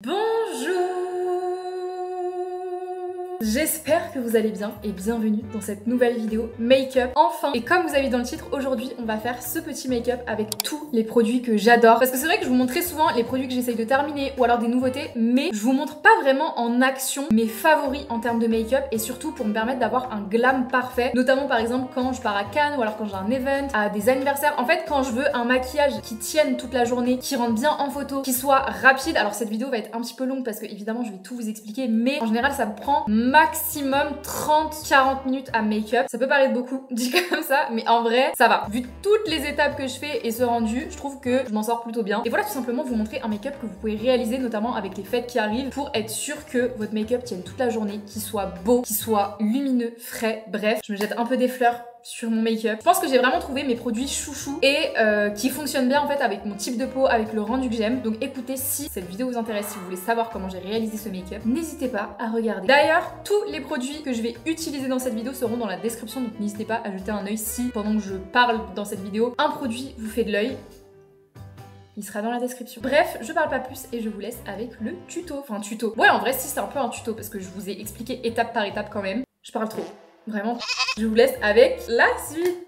Bonjour! J'espère que vous allez bien et bienvenue dans cette nouvelle vidéo make-up enfin. Et comme vous avez vu dans le titre, aujourd'hui on va faire ce petit make-up avec tous les produits que j'adore. Parce que c'est vrai que je vous montre très souvent les produits que j'essaye de terminer ou alors des nouveautés, mais je vous montre pas vraiment en action mes favoris en termes de make-up et surtout pour me permettre d'avoir un glam parfait. Notamment par exemple quand je pars à Cannes ou alors quand j'ai un event, à des anniversaires. En fait quand je veux un maquillage qui tienne toute la journée, qui rentre bien en photo, qui soit rapide. Alors cette vidéo va être un petit peu longue parce que évidemment je vais tout vous expliquer, mais en général ça me prend maximum 30-40 minutes à make-up. Ça peut paraître beaucoup dit comme ça, mais en vrai ça va. Vu toutes les étapes que je fais et ce rendu, je trouve que je m'en sors plutôt bien. Et voilà, tout simplement vous montrer un make-up que vous pouvez réaliser notamment avec les fêtes qui arrivent pour être sûr que votre make-up tienne toute la journée, qu'il soit beau, qu'il soit lumineux, frais, bref. Je me jette un peu des fleurs sur mon make-up. Je pense que j'ai vraiment trouvé mes produits chouchous et qui fonctionnent bien en fait avec mon type de peau, avec le rendu que j'aime. Donc écoutez, si cette vidéo vous intéresse, si vous voulez savoir comment j'ai réalisé ce make-up, n'hésitez pas à regarder. D'ailleurs, tous les produits que je vais utiliser dans cette vidéo seront dans la description, donc n'hésitez pas à jeter un œil si pendant que je parle dans cette vidéo, un produit vous fait de l'œil. Il sera dans la description. Bref, je parle pas plus et je vous laisse avec le tuto. Enfin tuto. Ouais, en vrai si c'est un peu un tuto parce que je vous ai expliqué étape par étape quand même. Je parle trop. Vraiment. Je vous laisse avec la suite.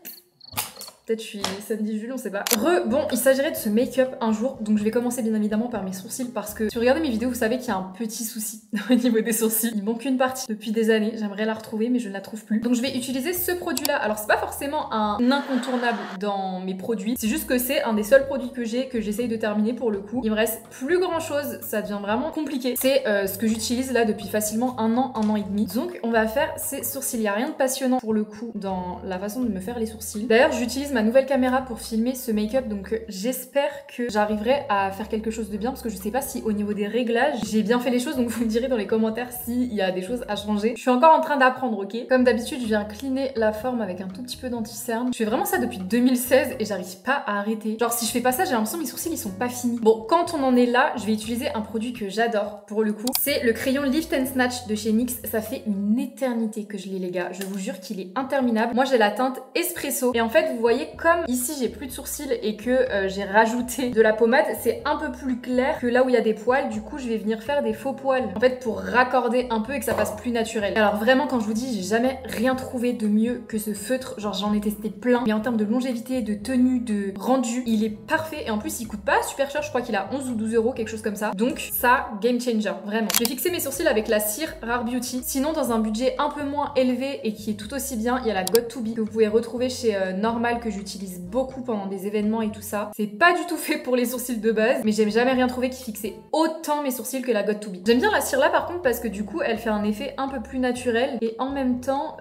Peut-être je suis Sandy Jules, on sait pas. Bon, il s'agirait de ce make-up un jour, donc je vais commencer bien évidemment par mes sourcils parce que si vous regardez mes vidéos, vous savez qu'il y a un petit souci au niveau des sourcils. Il manque une partie depuis des années, j'aimerais la retrouver mais je ne la trouve plus. Donc je vais utiliser ce produit-là. Alors c'est pas forcément un incontournable dans mes produits, c'est juste que c'est un des seuls produits que j'ai, que j'essaye de terminer pour le coup. Il me reste plus grand-chose, ça devient vraiment compliqué. C'est ce que j'utilise là depuis facilement un an et demi. Donc on va faire ces sourcils. Il n'y a rien de passionnant pour le coup dans la façon de me faire les sourcils. D'ailleurs j'utilise ma nouvelle caméra pour filmer ce make-up, donc j'espère que j'arriverai à faire quelque chose de bien parce que je sais pas si au niveau des réglages j'ai bien fait les choses, donc vous me direz dans les commentaires s'il y a des choses à changer. Je suis encore en train d'apprendre, ok? Comme d'habitude je viens cleaner la forme avec un tout petit peu d'anti-cerne. Je fais vraiment ça depuis 2016 et j'arrive pas à arrêter. Genre si je fais pas ça j'ai l'impression que mes sourcils ils sont pas finis. Bon, quand on en est là, je vais utiliser un produit que j'adore pour le coup. C'est le crayon Lift and Snatch de chez NYX. Ça fait une éternité que je l'ai les gars, je vous jure qu'il est interminable. Moi j'ai la teinte espresso et en fait vous voyez comme ici j'ai plus de sourcils et que j'ai rajouté de la pommade, c'est un peu plus clair que là où il y a des poils. Du coup je vais venir faire des faux poils en fait pour raccorder un peu et que ça fasse plus naturel. Alors vraiment quand je vous dis j'ai jamais rien trouvé de mieux que ce feutre, genre j'en ai testé plein, mais en termes de longévité, de tenue, de rendu, il est parfait et en plus il coûte pas super cher, je crois qu'il a 11 ou 12 euros, quelque chose comme ça. Donc ça, game changer, vraiment. Je vais fixer mes sourcils avec la cire Rare Beauty. Sinon dans un budget un peu moins élevé et qui est tout aussi bien, il y a la Got2b que vous pouvez retrouver chez Normal, que j'utilise beaucoup pendant des événements et tout ça. C'est pas du tout fait pour les sourcils de base, mais j'ai jamais rien trouvé qui fixait autant mes sourcils que la Got2b. J'aime bien la cire là par contre parce que du coup elle fait un effet un peu plus naturel et en même temps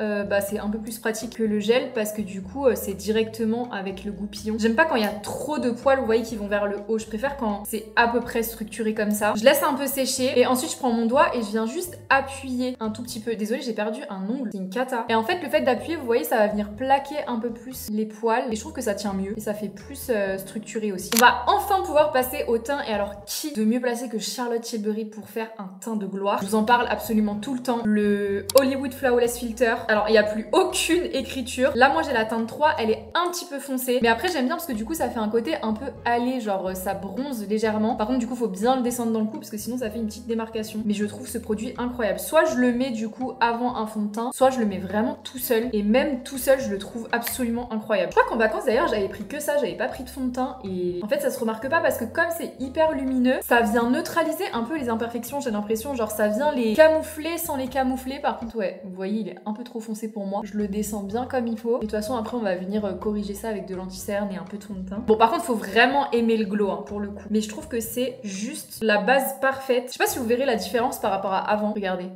c'est un peu plus pratique que le gel parce que du coup c'est directement avec le goupillon. J'aime pas quand il y a trop de poils, vous voyez, qui vont vers le haut. Je préfère quand c'est à peu près structuré comme ça. Je laisse un peu sécher et ensuite je prends mon doigt et je viens juste appuyer un tout petit peu. Désolée, j'ai perdu un ongle, c'est une cata. Et en fait le fait d'appuyer, vous voyez, ça va venir plaquer un peu plus les poils et je trouve que ça tient mieux et ça fait plus structuré aussi. On va enfin pouvoir passer au teint et alors qui de mieux placé que Charlotte Tilbury pour faire un teint de gloire. Je vous en parle absolument tout le temps. Le Hollywood Flawless Filter. Alors il n'y a plus aucune écriture. Là moi j'ai la teinte 3, elle est un petit peu foncée. Mais après j'aime bien parce que du coup ça fait un côté un peu allé, genre ça bronze légèrement. Par contre du coup faut bien le descendre dans le cou parce que sinon ça fait une petite démarcation. Mais je trouve ce produit incroyable. Soit je le mets du coup avant un fond de teint, soit je le mets vraiment tout seul. Et même tout seul je le trouve absolument incroyable. Je crois qu'en vacances d'ailleurs j'avais pris que ça, j'avais pas pris de fond de teint et en fait ça se remarque pas parce que comme c'est hyper lumineux, ça vient neutraliser un peu les imperfections, j'ai l'impression, genre ça vient les camoufler sans les camoufler. Par contre ouais, vous voyez il est un peu trop foncé pour moi, je le descends bien comme il faut et de toute façon après on va venir corriger ça avec de l'anti-cerne et un peu de fond de teint. Bon par contre faut vraiment aimer le glow hein, pour le coup, mais je trouve que c'est juste la base parfaite. Je sais pas si vous verrez la différence par rapport à avant, regardez.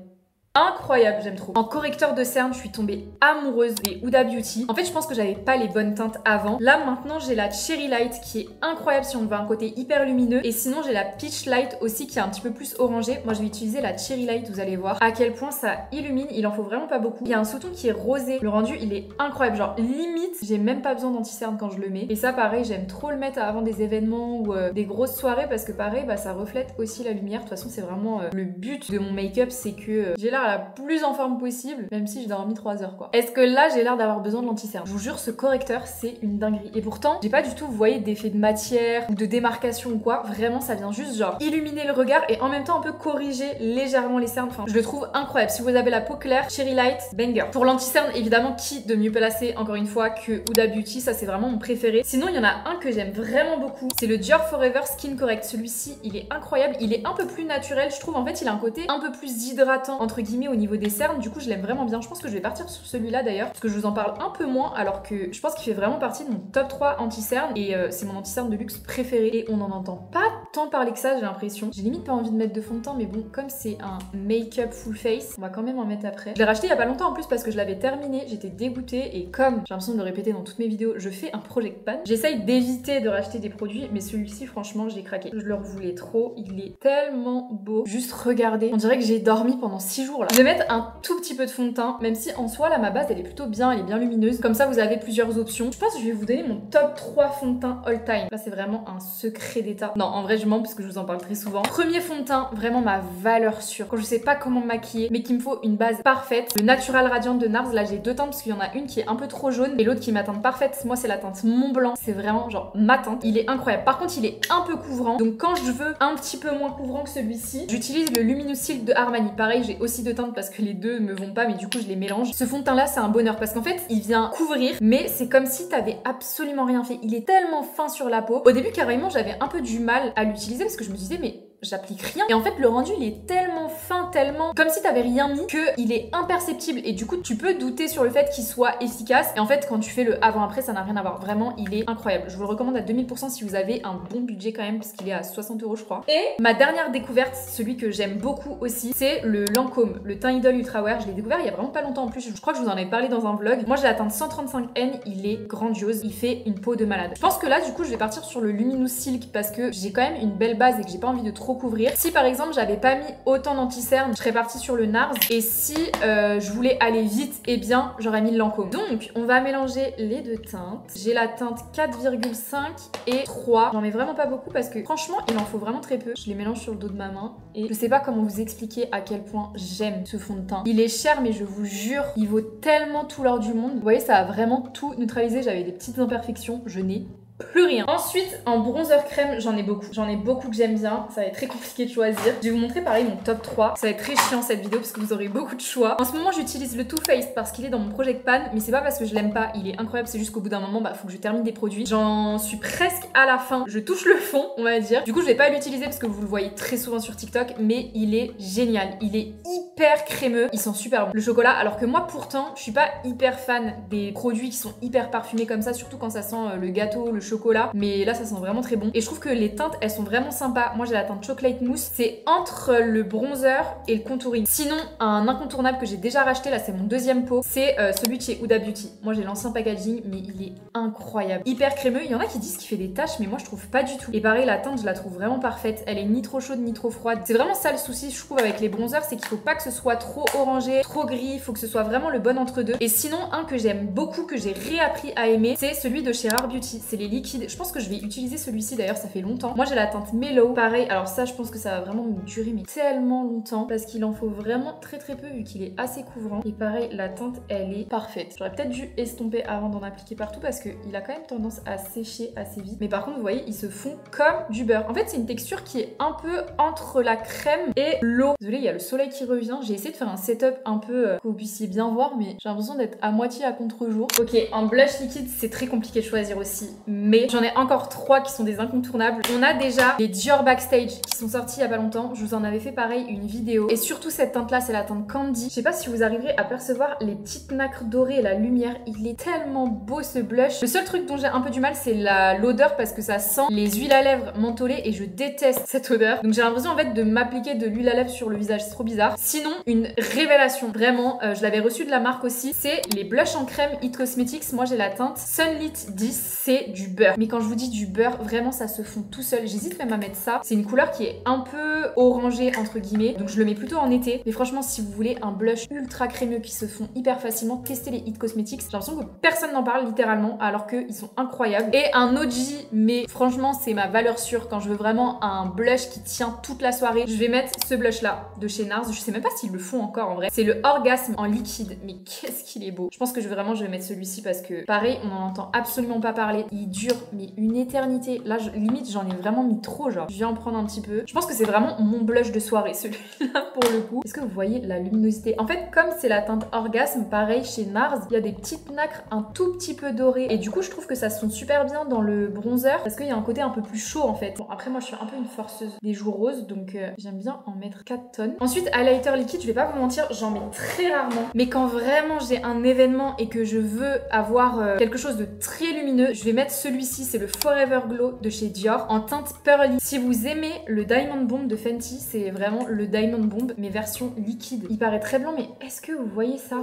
Incroyable, j'aime trop. En correcteur de cernes, je suis tombée amoureuse des Huda Beauty. En fait, je pense que j'avais pas les bonnes teintes avant. Là, maintenant, j'ai la Cherry Light qui est incroyable si on veut un côté hyper lumineux. Et sinon, j'ai la Peach Light aussi qui est un petit peu plus orangée. Moi, je vais utiliser la Cherry Light, vous allez voir à quel point ça illumine. Il en faut vraiment pas beaucoup. Il y a un sous-ton qui est rosé. Le rendu, il est incroyable. Genre, limite, j'ai même pas besoin d'anti-cerne quand je le mets. Et ça, pareil, j'aime trop le mettre avant des événements ou des grosses soirées parce que pareil, ça reflète aussi la lumière. De toute façon, c'est vraiment le but de mon make-up, c'est que j'ai la l'air la plus en forme possible, même si j'ai dormi 3 heures quoi. Est-ce que là j'ai l'air d'avoir besoin de l'anti-cerne? Je vous jure, ce correcteur c'est une dinguerie. Et pourtant, j'ai pas du tout, vous voyez, d'effet de matière ou de démarcation ou quoi. Vraiment, ça vient juste genre illuminer le regard et en même temps un peu corriger légèrement les cernes. Enfin, je le trouve incroyable. Si vous avez la peau claire, Cherry Light, banger. Pour l'anti-cerne, évidemment, qui de mieux placé encore une fois que Huda Beauty, ça c'est vraiment mon préféré. Sinon, il y en a un que j'aime vraiment beaucoup, c'est le Dior Forever Skin Correct. Celui-ci, il est incroyable, il est un peu plus naturel, je trouve. En fait, il a un côté un peu plus hydratant entre guillemets au niveau des cernes. Du coup, je l'aime vraiment bien. Je pense que je vais partir sur celui-là d'ailleurs, parce que je vous en parle un peu moins, alors que je pense qu'il fait vraiment partie de mon top 3 anti-cerne et c'est mon anti-cerne de luxe préféré. Et on n'en entend pas tant parler que ça, j'ai l'impression. J'ai limite pas envie de mettre de fond de teint, mais bon, comme c'est un make-up full face, on va quand même en mettre après. Je l'ai racheté il y a pas longtemps en plus parce que je l'avais terminé, j'étais dégoûtée et comme j'ai l'impression de le répéter dans toutes mes vidéos, je fais un project pan. J'essaye d'éviter de racheter des produits, mais celui-ci, franchement, j'ai craqué. Je le voulais trop, il est tellement beau. Juste regardez, on dirait que j'ai dormi pendant 6 jours là. Je vais mettre un tout petit peu de fond de teint, même si en soi, là, ma base, elle est plutôt bien, elle est bien lumineuse. Comme ça, vous avez plusieurs options. Je pense que je vais vous donner mon top 3 fond de teint all time. Là, c'est vraiment un secret d'état. Non, en vrai, je mens parce que je vous en parle très souvent. Premier fond de teint, vraiment ma valeur sûre. Quand je sais pas comment me maquiller, mais qu'il me faut une base parfaite. Le Natural Radiant de NARS, là, j'ai 2 teintes parce qu'il y en a une qui est un peu trop jaune et l'autre qui est ma teinte parfaite. Moi, c'est la teinte Mont Blanc. C'est vraiment genre ma teinte. Il est incroyable. Par contre, il est un peu couvrant. Donc, quand je veux un petit peu moins couvrant que celui-ci, j'utilise le Luminous Silk de Armani. Pareil, j'ai aussi 2 teintes parce que les deux me vont pas, mais du coup, je les mélange. Ce fond de teint là, c'est un bonheur parce qu'en fait, il vient couvrir, mais c'est comme si t'avais absolument rien fait. Il est tellement fin sur la peau. Au début, carrément, j'avais un peu du mal à l'utiliser parce que je me disais, mais j'applique rien. Et en fait, le rendu, il est tellement fin, tellement comme si t'avais rien mis, qu'il est imperceptible. Et du coup, tu peux douter sur le fait qu'il soit efficace. Et en fait, quand tu fais le avant-après, ça n'a rien à voir. Vraiment, il est incroyable. Je vous le recommande à 2000% si vous avez un bon budget quand même, parce qu'il est à 60 € je crois. Et ma dernière découverte, celui que j'aime beaucoup aussi, c'est le Lancôme, le teint Idol Ultra Wear. Je l'ai découvert il y a vraiment pas longtemps en plus. Je crois que je vous en ai parlé dans un vlog. Moi, j'ai la teinte 135N. Il est grandiose. Il fait une peau de malade. Je pense que là, du coup, je vais partir sur le Luminous Silk parce que j'ai quand même une belle base et que j'ai pas envie de trop couvrir. Si par exemple j'avais pas mis autant d'anti-cerne, je serais partie sur le NARS. Et si je voulais aller vite, eh bien j'aurais mis le Lancôme. Donc on va mélanger les 2 teintes. J'ai la teinte 4,5 et 3. J'en mets vraiment pas beaucoup parce que franchement il en faut vraiment très peu. Je les mélange sur le dos de ma main et je sais pas comment vous expliquer à quel point j'aime ce fond de teint. Il est cher mais je vous jure, il vaut tellement tout l'or du monde. Vous voyez, ça a vraiment tout neutralisé. J'avais des petites imperfections, je n'ai plus rien. Ensuite, en bronzer crème, j'en ai beaucoup. J'en ai beaucoup que j'aime bien. Ça va être très compliqué de choisir. Je vais vous montrer pareil mon top 3. Ça va être très chiant cette vidéo parce que vous aurez beaucoup de choix. En ce moment, j'utilise le Too Faced parce qu'il est dans mon project pan, mais c'est pas parce que je l'aime pas. Il est incroyable, c'est juste qu'au bout d'un moment, bah faut que je termine des produits. J'en suis presque à la fin. Je touche le fond, on va dire. Du coup, je vais pas l'utiliser parce que vous le voyez très souvent sur TikTok, mais il est génial. Il est hyper crémeux. Il sent super bon. Le chocolat, alors que moi, pourtant, je suis pas hyper fan des produits qui sont hyper parfumés comme ça, surtout quand ça sent le gâteau, le chocolat. Mais là, ça sent vraiment très bon. Et je trouve que les teintes, elles sont vraiment sympas. Moi, j'ai la teinte Chocolate Mousse. C'est entre le bronzer et le contouring. Sinon, un incontournable que j'ai déjà racheté, là, c'est mon deuxième pot. C'est celui de chez Huda Beauty. Moi, j'ai l'ancien packaging, mais il est incroyable. Hyper crémeux. Il y en a qui disent qu'il fait des taches, mais moi, je trouve pas du tout. Et pareil, la teinte, je la trouve vraiment parfaite. Elle est ni trop chaude, ni trop froide. C'est vraiment ça le souci, je trouve, avec les bronzers, c'est qu'il faut pas que ce soit trop orangé, trop gris. Il faut que ce soit vraiment le bon entre-deux. Et sinon, un que j'aime beaucoup, que j'ai réappris à aimer, c'est celui de chez Rare Beauty. C'est les liquides. Je pense que je vais utiliser celui-ci, d'ailleurs, ça fait longtemps. Moi, j'ai la teinte Mellow. Pareil, alors ça, je pense que ça va vraiment me durer, mais tellement longtemps, parce qu'il en faut vraiment très très peu, vu qu'il est assez couvrant. Et pareil, la teinte, elle est parfaite. J'aurais peut-être dû estomper avant d'en appliquer partout, parce qu'il a quand même tendance à sécher assez vite. Mais par contre, vous voyez, ils se font comme du beurre. En fait, c'est une texture qui est un peu entre la crème et l'eau. Désolée, il y a le soleil qui revient. J'ai essayé de faire un setup un peu que vous puissiez bien voir, mais j'ai l'impression d'être à moitié à contre-jour. Ok, en blush liquide, c'est très compliqué de choisir aussi, mais j'en ai encore 3 qui sont des incontournables. On a déjà les Dior Backstage qui sont sortis il y a pas longtemps. Je vous en avais fait pareil une vidéo. Et surtout cette teinte là, c'est la teinte Candy. Je sais pas si vous arriverez à percevoir les petites nacres dorées et la lumière. Il est tellement beau ce blush. Le seul truc dont j'ai un peu du mal, c'est l'odeur parce que ça sent les huiles à lèvres mentholées et je déteste cette odeur. Donc j'ai l'impression en fait de m'appliquer de l'huile à lèvres sur le visage. C'est trop bizarre. Sinon, une révélation. Vraiment, je l'avais reçu de la marque aussi. C'est les blushs en crème It Cosmetics. Moi j'ai la teinte Sunlit 10. C'est du beurre. Mais quand je vous dis du beurre, vraiment ça se fond tout seul. J'hésite même à mettre ça. C'est une couleur qui est un peu orangée entre guillemets, donc je le mets plutôt en été. Mais franchement, si vous voulez un blush ultra crémeux qui se fond hyper facilement, testez les It Cosmetics. J'ai l'impression que personne n'en parle littéralement, alors qu'ils sont incroyables. Et un OG, mais franchement c'est ma valeur sûre quand je veux vraiment un blush qui tient toute la soirée. Je vais mettre ce blush là de chez NARS. Je sais même pas s'ils le font encore en vrai. C'est le Orgasme en liquide, mais qu'est-ce qu'il est beau. Je pense que je vais mettre celui-ci parce que pareil, on n'en entend absolument pas parler. Il dure mais une éternité. Là limite j'en ai vraiment mis trop, genre je viens en prendre un petit peu. Je pense que c'est vraiment mon blush de soirée celui-là pour le coup. Est-ce que vous voyez la luminosité? En fait comme c'est la teinte Orgasme, pareil chez NARS, il y a des petites nacres un tout petit peu dorées et du coup je trouve que ça se fond super bien dans le bronzer parce qu'il y a un côté un peu plus chaud en fait. Bon après moi je suis un peu une forceuse des joues roses, donc j'aime bien en mettre 4 tonnes. Ensuite highlighter liquide, je vais pas vous mentir, j'en mets très rarement, mais quand vraiment j'ai un événement et que je veux avoir quelque chose de très lumineux, je vais mettre celui-ci. C'est le Forever Glow de chez Dior en teinte Pearly. Si vous aimez le Diamond Bomb de Fenty, c'est vraiment le Diamond Bomb mais version liquide. Il paraît très blanc, mais est-ce que vous voyez ça?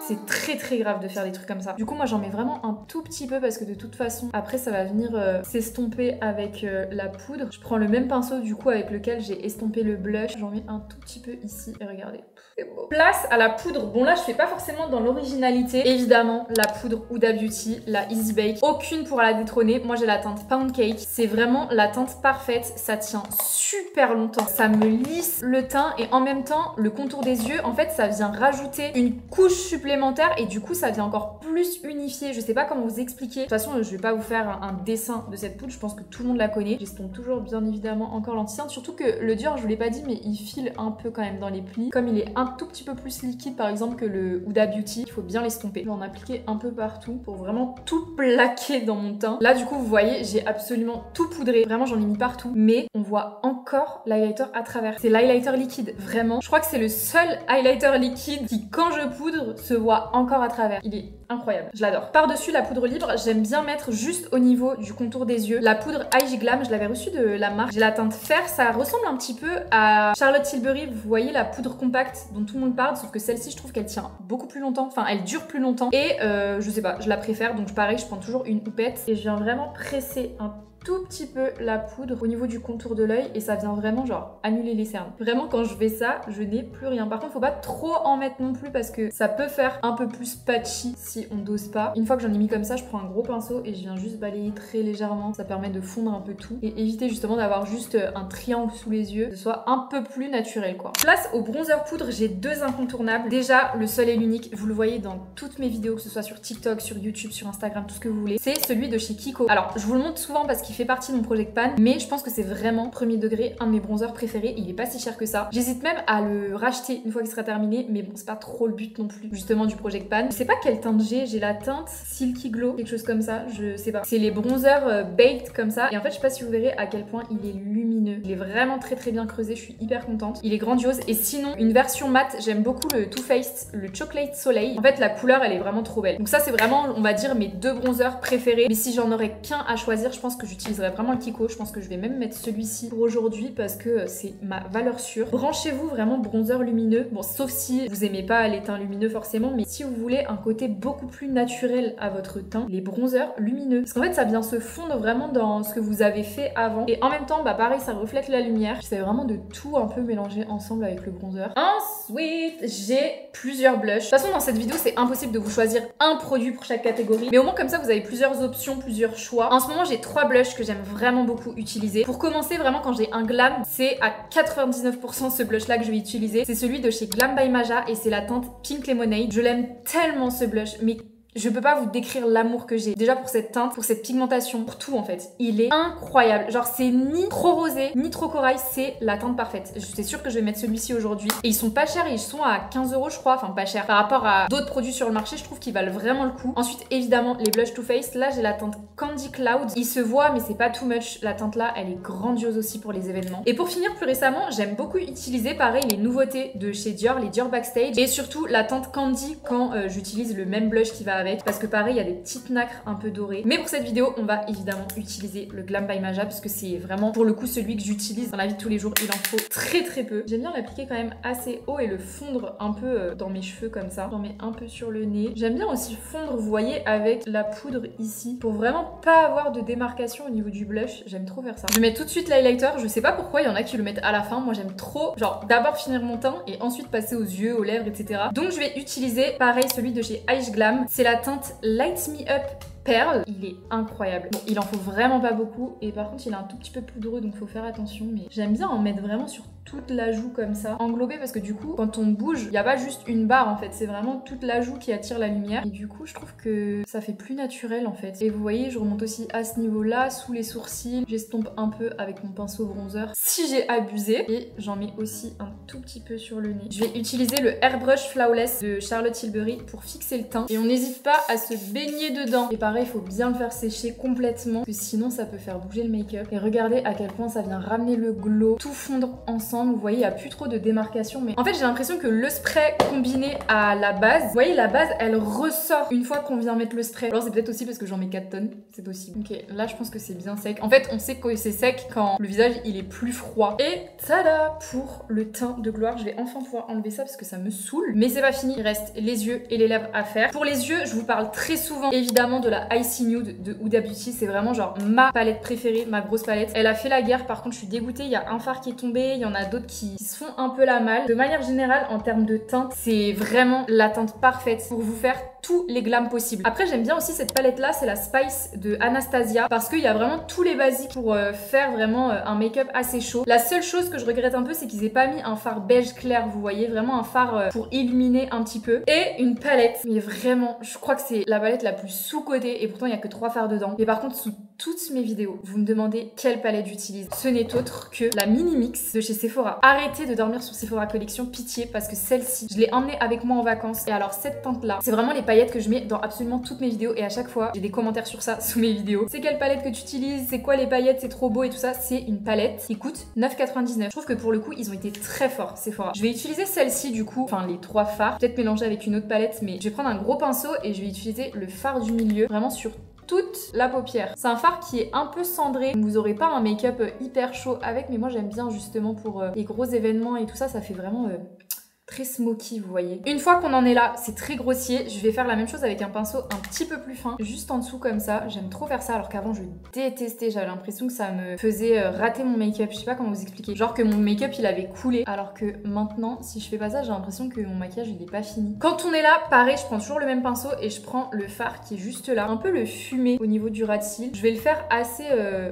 C'est très grave de faire des trucs comme ça. Du coup moi j'en mets vraiment un tout petit peu parce que de toute façon après ça va venir s'estomper avec la poudre. Je prends le même pinceau du coup avec lequel j'ai estompé le blush. J'en mets un tout petit peu ici et regardez. C'est beau. Place à la poudre. Bon là je fais pas forcément dans l'originalité. Évidemment la poudre Huda Beauty, la Easy Bake. Aucune pourra la détrôner. Moi j'ai la teinte Pound Cake. C'est vraiment la teinte parfaite. Ça tient super longtemps. Ça me lisse le teint et en même temps le contour des yeux en fait ça vient rajouter une couche supplémentaire et du coup ça vient encore plus unifié. Je sais pas comment vous expliquer. De toute façon je vais pas vous faire un dessin de cette poudre, je pense que tout le monde la connaît. J'estompe toujours bien évidemment encore l'anti-teinte, surtout que le Dior je vous l'ai pas dit mais il file un peu quand même dans les plis. Comme il est un tout petit peu plus liquide par exemple que le Huda Beauty, il faut bien l'estomper. Je vais en appliquer un peu partout pour vraiment tout plaquer dans mon teint. Là du coup vous voyez j'ai absolument tout poudré, vraiment j'en ai mis partout, mais on voit encore l'highlighter à travers. C'est l'highlighter liquide, vraiment. Je crois que c'est le seul highlighter liquide qui quand je poudre se voit encore à travers. Il est incroyable, je l'adore. Par-dessus la poudre libre, j'aime bien mettre juste au niveau du contour des yeux. La poudre IG Glam, je l'avais reçue de la marque. J'ai la teinte fer, ça ressemble un petit peu à Charlotte Tilbury. Vous voyez la poudre compacte dont tout le monde parle, sauf que celle-ci, je trouve qu'elle tient beaucoup plus longtemps. Enfin, elle dure plus longtemps. Et je sais pas, je la préfère. Donc pareil, je prends toujours une houppette et je viens vraiment presser un tout petit peu la poudre au niveau du contour de l'œil et ça vient vraiment genre annuler les cernes. Vraiment quand je fais ça, je n'ai plus rien. Par contre, faut pas trop en mettre non plus parce que ça peut faire un peu plus patchy si on dose pas. Une fois que j'en ai mis comme ça, je prends un gros pinceau et je viens juste balayer très légèrement. Ça permet de fondre un peu tout et éviter justement d'avoir juste un triangle sous les yeux, que ce soit un peu plus naturel quoi. Place au bronzer poudre, j'ai deux incontournables. Déjà, le seul et l'unique, vous le voyez dans toutes mes vidéos, que ce soit sur TikTok, sur YouTube, sur Instagram, tout ce que vous voulez. C'est celui de chez Kiko. Alors, je vous le montre souvent parce qu'il fait partie de mon Project Pan, mais je pense que c'est vraiment premier degré un de mes bronzers préférés. Il est pas si cher que ça. J'hésite même à le racheter une fois qu'il sera terminé, mais bon, c'est pas trop le but non plus justement du Project Pan. Je sais pas quelle teinte j'ai la teinte Silky Glow, quelque chose comme ça, je sais pas. C'est les bronzers baked comme ça, et en fait je sais pas si vous verrez à quel point il est lumineux. Il est vraiment très bien creusé, je suis hyper contente. Il est grandiose, et sinon une version mat, j'aime beaucoup le Too Faced, le Chocolate Soleil. En fait la couleur elle est vraiment trop belle. Donc ça c'est vraiment, on va dire, mes deux bronzers préférés, mais si j'en aurais qu'un à choisir, je pense que j'utiliserais vraiment le Kiko. Je pense que je vais même mettre celui-ci pour aujourd'hui parce que c'est ma valeur sûre. Branchez-vous vraiment bronzer lumineux. Bon, sauf si vous aimez pas les teints lumineux forcément, mais si vous voulez un côté beaucoup plus naturel à votre teint, les bronzers lumineux. Parce qu'en fait, ça vient se fondre vraiment dans ce que vous avez fait avant. Et en même temps, bah pareil, ça reflète la lumière. J'essaie vraiment de tout un peu mélanger ensemble avec le bronzer. Ensuite, j'ai plusieurs blushs. De toute façon, dans cette vidéo, c'est impossible de vous choisir un produit pour chaque catégorie. Mais au moins, comme ça, vous avez plusieurs options, plusieurs choix. En ce moment, j'ai 3 blushs que j'aime vraiment beaucoup utiliser. Pour commencer, vraiment quand j'ai un glam, c'est à 99% ce blush là que je vais utiliser. C'est celui de chez Glam by Maja et c'est la teinte Pink Lemonade. Je l'aime tellement ce blush, mais je peux pas vous décrire l'amour que j'ai déjà pour cette teinte, pour cette pigmentation, pour tout en fait. Il est incroyable. Genre c'est ni trop rosé, ni trop corail, c'est la teinte parfaite. Je suis sûre que je vais mettre celui-ci aujourd'hui. Et ils sont pas chers, ils sont à 15 € je crois, enfin pas cher. Par rapport à d'autres produits sur le marché, je trouve qu'ils valent vraiment le coup. Ensuite évidemment les blush Too Faced. Là j'ai la teinte Candy Cloud. Il se voit mais c'est pas too much. La teinte là elle est grandiose aussi pour les événements. Et pour finir plus récemment, j'aime beaucoup utiliser pareil les nouveautés de chez Dior, les Dior Backstage. Et surtout la teinte Candy quand j'utilise le même blush qui va avec parce que pareil il y a des petites nacres un peu dorées. Mais pour cette vidéo on va évidemment utiliser le Glam by Maja parce que c'est vraiment pour le coup celui que j'utilise dans la vie de tous les jours. Il en faut très peu. J'aime bien l'appliquer quand même assez haut et le fondre un peu dans mes cheveux comme ça. J'en mets un peu sur le nez. J'aime bien aussi fondre, vous voyez, avec la poudre ici pour vraiment pas avoir de démarcation au niveau du blush. J'aime trop faire ça. Je mets tout de suite l'highlighter. Je sais pas pourquoi il y en a qui le mettent à la fin. Moi j'aime trop genre d'abord finir mon teint et ensuite passer aux yeux, aux lèvres, etc. Donc je vais utiliser pareil celui de chez Eyes Glam. C'est la teinte Light Me Up Perle, il est incroyable. Bon, il en faut vraiment pas beaucoup et par contre il est un tout petit peu poudreux donc faut faire attention, mais j'aime bien en mettre vraiment sur toute la joue comme ça, englobé, parce que du coup quand on bouge, il n'y a pas juste une barre en fait, c'est vraiment toute la joue qui attire la lumière et du coup je trouve que ça fait plus naturel en fait. Et vous voyez, je remonte aussi à ce niveau là, sous les sourcils, j'estompe un peu avec mon pinceau bronzer si j'ai abusé et j'en mets aussi un tout petit peu sur le nez. Je vais utiliser le Airbrush Flawless de Charlotte Tilbury pour fixer le teint et on n'hésite pas à se baigner dedans. Et pareil, il faut bien le faire sécher complètement parce que sinon ça peut faire bouger le make-up. Et regardez à quel point ça vient ramener le glow, tout fondre ensemble. Vous voyez, il n'y a plus trop de démarcation, mais en fait j'ai l'impression que le spray combiné à la base, vous voyez la base elle ressort une fois qu'on vient mettre le spray. Alors c'est peut-être aussi parce que j'en mets 4 tonnes, c'est possible. Ok, là je pense que c'est bien sec. En fait on sait que c'est sec quand le visage il est plus froid. Et tada pour le teint de gloire. Je vais enfin pouvoir enlever ça parce que ça me saoule. Mais c'est pas fini, il reste les yeux et les lèvres à faire. Pour les yeux, je vous parle très souvent évidemment de la Icy Nude de Huda Beauty. C'est vraiment genre ma palette préférée, ma grosse palette. Elle a fait la guerre, par contre je suis dégoûtée. Il y a un fard qui est tombé, il y en a d'autres qui se font un peu la malle. De manière générale, en termes de teinte, c'est vraiment la teinte parfaite pour vous faire tous les glams possibles. Après j'aime bien aussi cette palette là, c'est la Spice de Anastasia parce qu'il y a vraiment tous les basiques pour faire vraiment un make-up assez chaud. La seule chose que je regrette un peu c'est qu'ils aient pas mis un fard beige clair, vous voyez, vraiment un fard pour illuminer un petit peu. Et une palette, mais vraiment je crois que c'est la palette la plus sous-cotée et pourtant il y a que 3 fards dedans. Mais par contre sous toutes mes vidéos, vous me demandez quelle palette j'utilise. Ce n'est autre que la Mini Mix de chez Sephora. Arrêtez de dormir sur Sephora Collection, pitié, parce que celle-ci, je l'ai emmenée avec moi en vacances. Et alors cette teinte là, c'est vraiment les paillettes que je mets dans absolument toutes mes vidéos et à chaque fois, j'ai des commentaires sur ça sous mes vidéos. C'est quelle palette que tu utilises? C'est quoi les paillettes? C'est trop beau et tout ça. C'est une palette qui coûte 9,99. Je trouve que pour le coup, ils ont été très forts, Sephora. Je vais utiliser celle-ci du coup, enfin les 3 fards, peut-être mélanger avec une autre palette, mais je vais prendre un gros pinceau et je vais utiliser le fard du milieu, vraiment sur toute la paupière. C'est un fard qui est un peu cendré, donc vous aurez pas un make-up hyper chaud avec, mais moi j'aime bien justement pour les gros événements et tout ça, ça fait vraiment très smoky, vous voyez. Une fois qu'on en est là, c'est très grossier. Je vais faire la même chose avec un pinceau un petit peu plus fin, juste en dessous comme ça. J'aime trop faire ça alors qu'avant je détestais. J'avais l'impression que ça me faisait rater mon make-up. Je sais pas comment vous expliquer. Genre que mon make-up il avait coulé. Alors que maintenant, si je fais pas ça, j'ai l'impression que mon maquillage il est pas fini. Quand on est là, pareil, je prends toujours le même pinceau et je prends le fard qui est juste là. Un peu le fumé au niveau du ras de cils. Je vais le faire assez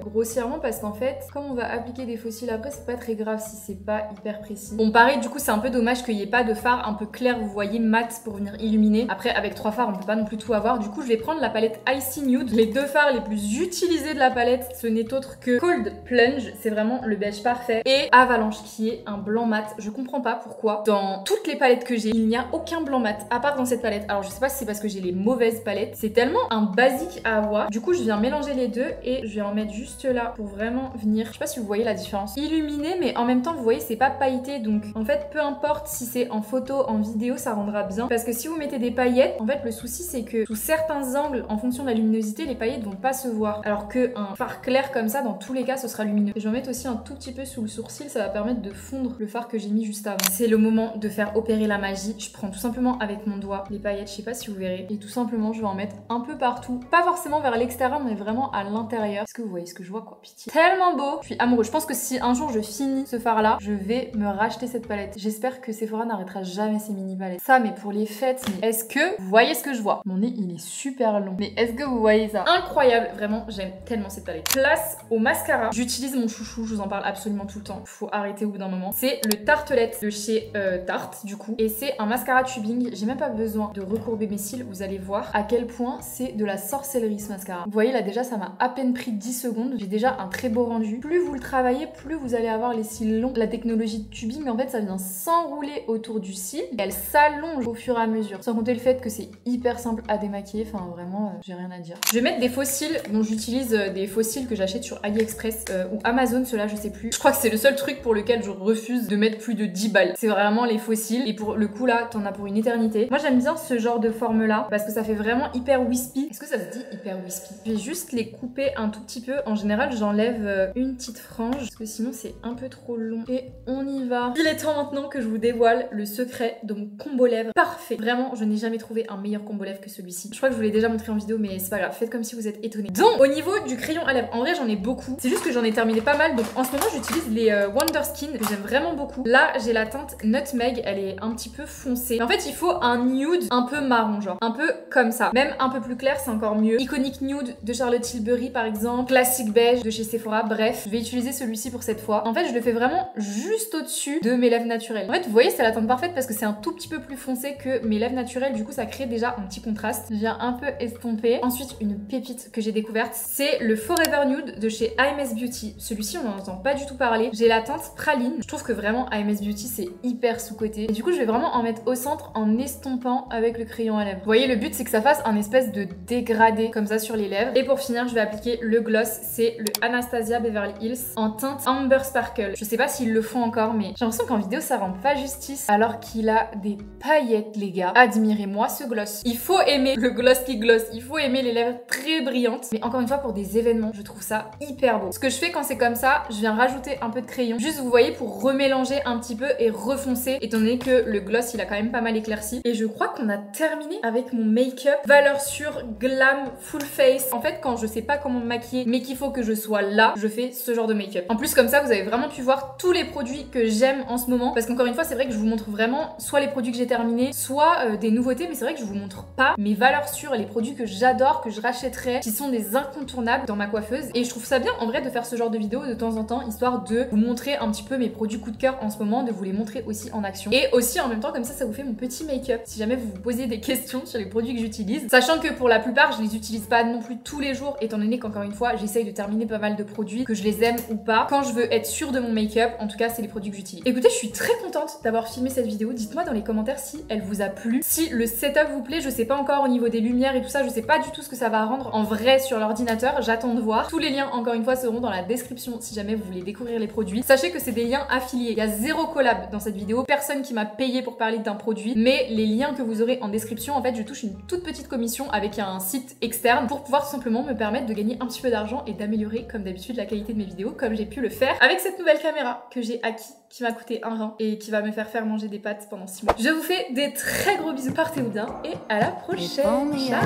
grossièrement parce qu'en fait, comme on va appliquer des faux cils après, c'est pas très grave si c'est pas hyper précis. Bon, pareil, du coup, c'est un peu dommage qu'il y ait pas de fard un peu clair, vous voyez, mat pour venir illuminer. Après avec 3 fards on peut pas non plus tout avoir. Du coup je vais prendre la palette Icy Nude. Les 2 fards les plus utilisés de la palette, ce n'est autre que Cold Plunge, c'est vraiment le beige parfait, et Avalanche qui est un blanc mat. Je comprends pas pourquoi dans toutes les palettes que j'ai il n'y a aucun blanc mat à part dans cette palette. Alors je sais pas si c'est parce que j'ai les mauvaises palettes, c'est tellement un basique à avoir. Du coup je viens mélanger les deux et je vais en mettre juste là pour vraiment venir, je sais pas si vous voyez la différence, illuminer, mais en même temps vous voyez c'est pas pailleté, donc en fait peu importe si c'est en photo, en vidéo, ça rendra bien. Parce que si vous mettez des paillettes, en fait le souci c'est que sous certains angles, en fonction de la luminosité, les paillettes vont pas se voir. Alors qu'un fard clair comme ça, dans tous les cas, ce sera lumineux. Et je vais en mettre aussi un tout petit peu sous le sourcil, ça va permettre de fondre le fard que j'ai mis juste avant. C'est le moment de faire opérer la magie. Je prends tout simplement avec mon doigt les paillettes, je sais pas si vous verrez. Et tout simplement, je vais en mettre un peu partout. Pas forcément vers l'extérieur, mais vraiment à l'intérieur. Est-ce que vous voyez ce que je vois, quoi? Pitié. Tellement beau. Je suis amoureux. Je pense que si un jour je finis ce fard là, je vais me racheter cette palette. J'espère que Sephora n'arrêtera jamais ces mini palettes. Ça, mais pour les fêtes, mais est-ce que vous voyez ce que je vois? Mon nez, il est super long. Mais est-ce que vous voyez ça? Incroyable, vraiment, j'aime tellement cette palette. Place au mascara. J'utilise mon chouchou, je vous en parle absolument tout le temps. Faut arrêter au bout d'un moment. C'est le Tartelette de chez Tarte, du coup. Et c'est un mascara tubing. J'ai même pas besoin de recourber mes cils. Vous allez voir à quel point c'est de la sorcellerie, ce mascara. Vous voyez, là, déjà, ça m'a à peine pris 10 secondes. J'ai déjà un très beau rendu. Plus vous le travaillez, plus vous allez avoir les cils longs. La technologie de tubing, en fait, ça vient s'enrouler autour du cil, et elle s'allonge au fur et à mesure. Sans compter le fait que c'est hyper simple à démaquiller, enfin vraiment, j'ai rien à dire. Je vais mettre des faux cils, dont j'utilise des faux cils que j'achète sur AliExpress ou Amazon, ceux-là je sais plus. Je crois que c'est le seul truc pour lequel je refuse de mettre plus de 10 balles. C'est vraiment les faux cils, et pour le coup là, t'en as pour une éternité. Moi j'aime bien ce genre de forme là, parce que ça fait vraiment hyper wispy. Est-ce que ça se dit hyper wispy? Je vais juste les couper un tout petit peu. En général, j'enlève une petite frange, parce que sinon c'est un peu trop long. Et on y va. Il est temps maintenant que je vous dévoile le secret de mon combo lèvres parfait. Vraiment, je n'ai jamais trouvé un meilleur combo lèvres que celui-ci. Je crois que je vous l'ai déjà montré en vidéo, mais c'est pas grave. Faites comme si vous êtes étonnés. Donc, au niveau du crayon à lèvres, en vrai, j'en ai beaucoup. C'est juste que j'en ai terminé pas mal. Donc, en ce moment, j'utilise les Wonder Skin, que j'aime vraiment beaucoup. Là, j'ai la teinte Nutmeg. Elle est un petit peu foncée. En fait, il faut un nude un peu marron, genre. Un peu comme ça. Même un peu plus clair, c'est encore mieux. Iconic Nude de Charlotte Tilbury, par exemple. Classic Beige de chez Sephora. Bref, je vais utiliser celui-ci pour cette fois. En fait, je le fais vraiment juste au-dessus de mes lèvres naturelles. En fait, vous voyez, c'est la teinte parfaite parce que c'est un tout petit peu plus foncé que mes lèvres naturelles. Du coup, ça crée déjà un petit contraste. Je viens un peu estomper. Ensuite, une pépite que j'ai découverte, c'est le Forever Nude de chez AMS Beauty. Celui-ci, on n'en entend pas du tout parler. J'ai la teinte praline. Je trouve que vraiment AMS Beauty, c'est hyper sous-coté. Et du coup, je vais vraiment en mettre au centre en estompant avec le crayon à lèvres. Vous voyez, le but, c'est que ça fasse un espèce de dégradé comme ça sur les lèvres. Et pour finir, je vais appliquer le gloss. C'est le Anastasia Beverly Hills en teinte Amber Sparkle. Je sais pas s'ils le font encore, mais j'ai l'impression qu'en vidéo, ça rend pas justice. Alors qu'il a des paillettes, les gars. Admirez-moi ce gloss. Il faut aimer le gloss qui gloss. Il faut aimer les lèvres très brillantes. Mais encore une fois, pour des événements, je trouve ça hyper beau. Ce que je fais quand c'est comme ça, je viens rajouter un peu de crayon. Juste, vous voyez, pour remélanger un petit peu et refoncer, étant donné que le gloss, il a quand même pas mal éclairci. Et je crois qu'on a terminé avec mon make-up. Valeur sûre, glam, full face. En fait, quand je sais pas comment me maquiller, mais qu'il faut que je sois là, je fais ce genre de make-up. En plus, comme ça, vous avez vraiment pu voir tous les produits que j'aime en ce moment. Parce qu'encore une fois, c'est vrai que je vous montre vraiment soit les produits que j'ai terminés, soit des nouveautés, mais c'est vrai que je vous montre pas mes valeurs sûres, les produits que j'adore, que je rachèterais, qui sont des incontournables dans ma coiffeuse. Et je trouve ça bien en vrai de faire ce genre de vidéo de temps en temps, histoire de vous montrer un petit peu mes produits coup de cœur en ce moment, de vous les montrer aussi en action. Et aussi en même temps, comme ça vous fait mon petit make-up. Si jamais vous vous posez des questions sur les produits que j'utilise, sachant que pour la plupart, je les utilise pas non plus tous les jours, étant donné qu'encore une fois, j'essaye de terminer pas mal de produits, que je les aime ou pas. Quand je veux être sûre de mon make-up, en tout cas, c'est les produits que j'utilise. Écoutez, je suis très contente d'avoir filmé cette vidéo. Dites-moi dans les commentaires si elle vous a plu, si le setup vous plaît. Je sais pas encore au niveau des lumières et tout ça, je sais pas du tout ce que ça va rendre en vrai sur l'ordinateur. J'attends de voir. Tous les liens, encore une fois, seront dans la description si jamais vous voulez découvrir les produits. Sachez que c'est des liens affiliés. Il y a zéro collab dans cette vidéo. Personne qui m'a payé pour parler d'un produit, mais les liens que vous aurez en description, en fait, je touche une toute petite commission avec un site externe pour pouvoir tout simplement me permettre de gagner un petit peu d'argent et d'améliorer, comme d'habitude, la qualité de mes vidéos, comme j'ai pu le faire avec cette nouvelle caméra que j'ai acquis, qui m'a coûté un rein et qui va me faire manger des pâtes pendant 6 mois. Je vous fais des très gros bisous, portez-vous bien et à la prochaine. Ciao.